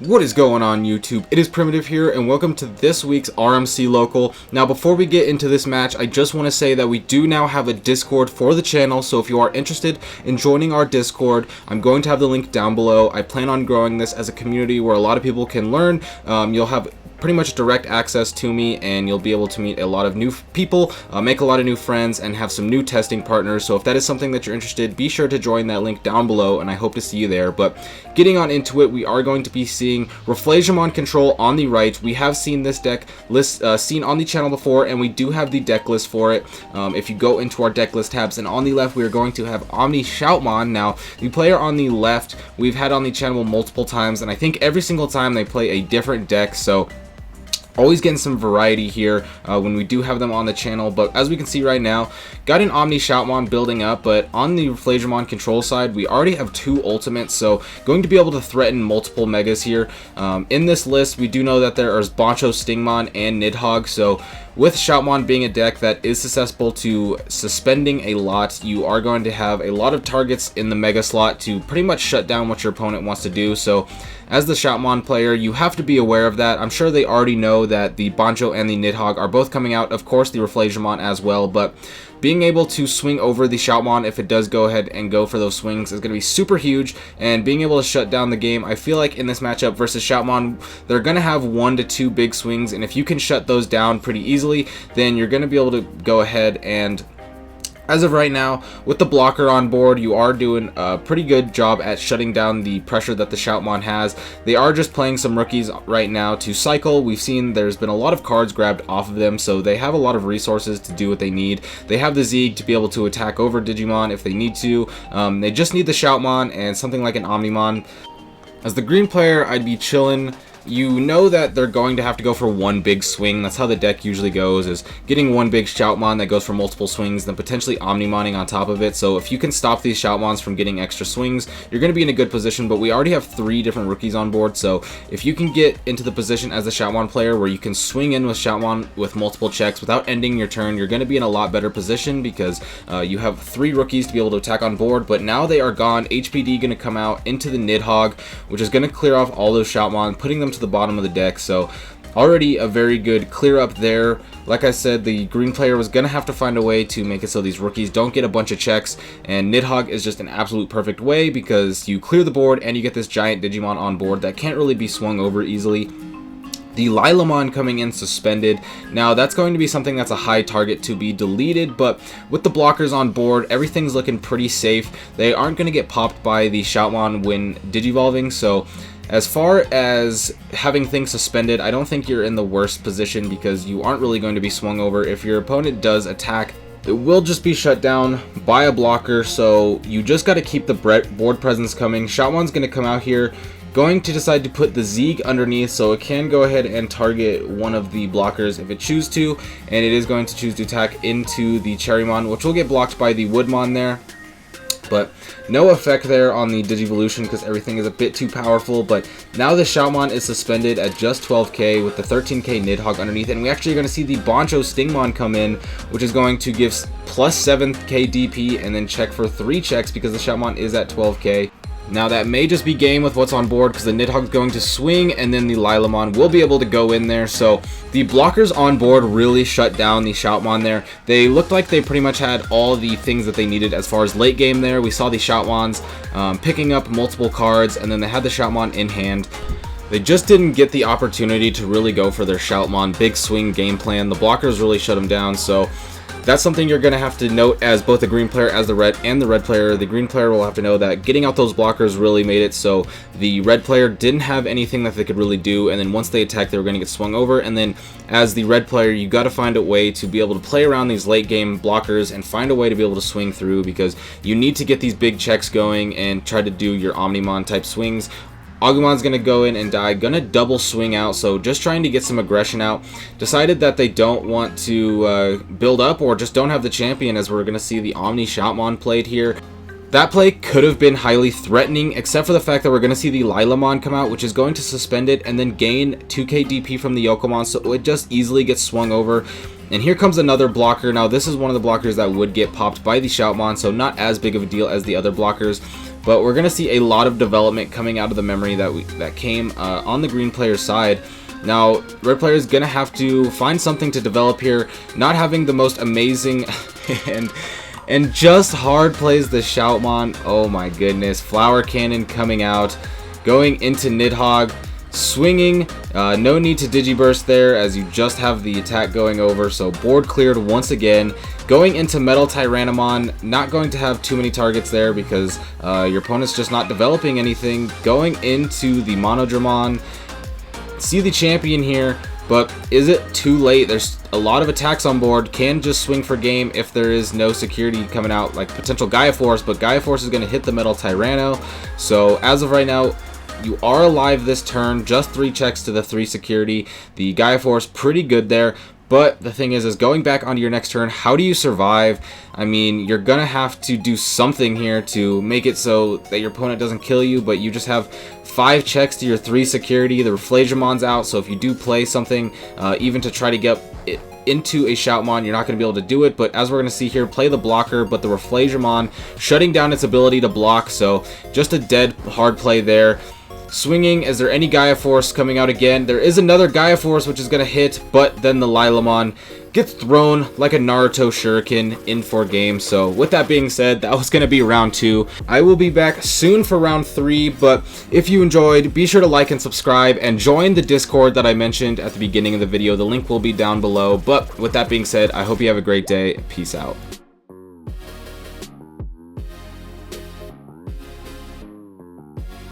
What is going on YouTube? It is Primitive here and welcome to this week's RMC Local. Now before we get into this match, I just want to say that we do now have a Discord for the channel, so if you are interested in joining our Discord, I'm going to have the link down below. I plan on growing this as a community where a lot of people can learn. You'll have pretty much direct access to me and you'll be able to meet a lot of new people, make a lot of new friends, and have some new testing partners. So if that is something that you're interested, be sure to join that link down below and I hope to see you there. But getting on into it, we are going to be seeing Rafflesimon control on the right. We have seen this deck list seen on the channel before, and we do have the deck list for it. If you go into our deck list tabs, and on the left we are going to have Shoutmon. Now the player on the left we've had on the channel multiple times, and I think every single time they play a different deck, so always getting some variety here when we do have them on the channel. But as we can see right now, got an Shoutmon building up, but on the Rafflesimon control side, we already have two ultimates, so going to be able to threaten multiple megas here. In this list, we do know that there is Stingmon and Nidhogg, so with Shoutmon being a deck that is susceptible to suspending a lot, you are going to have a lot of targets in the mega slot to pretty much shut down what your opponent wants to do. So as the Shoutmon player, you have to be aware of that. I'm sure they already know that the Bancho and the Nidhogg are both coming out, of course the Rafflesimon as well, but being able to swing over the Shoutmon if it does go ahead and go for those swings is going to be super huge, and being able to shut down the game. I feel like in this matchup versus Shoutmon, they're going to have 1 to 2 big swings, and if you can shut those down pretty easily, then you're going to be able to go ahead and, as of right now, with the blocker on board, you are doing a pretty good job at shutting down the pressure that the Shoutmon has. They are just playing some rookies right now to cycle. We've seen there's been a lot of cards grabbed off of them, so they have a lot of resources to do what they need. They have the Zeeg to be able to attack over Digimon if they need to. They just need the Shoutmon and something like an Omnimon. As the green player, I'd be chilling. You know that they're going to have to go for one big swing. That's how the deck usually goes, is getting one big Shoutmon that goes for multiple swings, then potentially Omnimoning on top of it. So if you can stop these Shoutmons from getting extra swings, you're going to be in a good position. But we already have 3 different rookies on board, so if you can get into the position as a Shoutmon player where you can swing in with Shoutmon with multiple checks without ending your turn, you're going to be in a lot better position, because you have 3 rookies to be able to attack on board. But now they are gone. HPD going to come out into the Nidhogg, which is going to clear off all those Shoutmon, putting them to the bottom of the deck. So already a very good clear up there. Like I said, the green player was going to have to find a way to make it so these rookies don't get a bunch of checks, and Nidhogg is just an absolute perfect way, because you clear the board and you get this giant Digimon on board that can't really be swung over easily. The Lilamon coming in suspended. Now that's going to be something that's a high target to be deleted, but with the blockers on board, everything's looking pretty safe. They aren't going to get popped by the Shoutmon when digivolving, so as far as having things suspended, I don't think you're in the worst position, because you aren't really going to be swung over. If your opponent does attack, it will just be shut down by a blocker, so you just got to keep the board presence coming. Shoutmon's going to come out here, going to decide to put the Zeeg underneath, so it can go ahead and target one of the blockers if it chooses to, and it is going to choose to attack into the Cherrymon, which will get blocked by the Woodmon there. But no effect there on the Digivolution, because everything is a bit too powerful. But now the Shoutmon is suspended at just 12k with the 13k Nidhogg underneath, and we actually are going to see the Bancho Stingmon come in, which is going to give plus 7k DP and then check for 3 checks, because the Shoutmon is at 12k. Now that may just be game with what's on board, because the Nidhogg's going to swing and then the Lilamon will be able to go in there. So the blockers on board really shut down the Shoutmon there. They looked like they pretty much had all the things that they needed as far as late game there. We saw the Shoutmons picking up multiple cards, and then they had the Shoutmon in hand. They just didn't get the opportunity to really go for their Shoutmon big swing game plan. The blockers really shut them down, so that's something you're going to have to note as both the green player as the red player. The green player will have to know that getting out those blockers really made it so the red player didn't have anything that they could really do, and then once they attacked, they were going to get swung over. And then as the red player, you got to find a way to be able to play around these late game blockers and find a way to be able to swing through, because you need to get these big checks going and try to do your Omnimon type swings. Agumon's going to go in and die, going to double swing out, so just trying to get some aggression out. Decided that they don't want to build up, or just don't have the champion, as we're going to see the Shoutmon played here. That play could have been highly threatening, except for the fact that we're going to see the Lilamon come out, which is going to suspend it and then gain 2k DP from the Yokomon, so it just easily gets swung over. And here comes another blocker. Now this is one of the blockers that would get popped by the Shoutmon, so not as big of a deal as the other blockers. but we're going to see a lot of development coming out of the memory that came on the green player's side. Now, red player is going to have to find something to develop here, not having the most amazing and just hard plays the Shoutmon. Oh my goodness, Flower Cannon coming out, going into Nidhogg, swinging, no need to Digiburst there as you just have the attack going over, so board cleared once again. Going into Metal Tyrannomon, not going to have too many targets there because your opponent's just not developing anything. Going into the Monodramon, see the champion here, but is it too late? There's a lot of attacks on board, can just swing for game if there is no security coming out, like potential Gaia Force, but Gaia Force is going to hit the Metal Tyranno. So as of right now, you are alive this turn, just 3 checks to the 3 security. The Gaia Force pretty good there. But the thing is going back onto your next turn, how do you survive? I mean, you're going to have to do something here to make it so that your opponent doesn't kill you, but you just have 5 checks to your 3 security. The Rafflesimon's out, so if you do play something, even to try to get it into a Shoutmon, you're not going to be able to do it. But as we're going to see here, play the blocker, but the Rafflesimon shutting down its ability to block, so just a dead hard play there. Swinging, is there any Gaia Force coming out again? There is another Gaia Force which is going to hit, but then the Lilamon gets thrown like a Naruto Shuriken in for game. So with that being said, that was going to be round 2. I will be back soon for round 3, but if you enjoyed, be sure to like and subscribe and join the Discord that I mentioned at the beginning of the video. The link will be down below. But with that being said, I hope you have a great day. Peace out.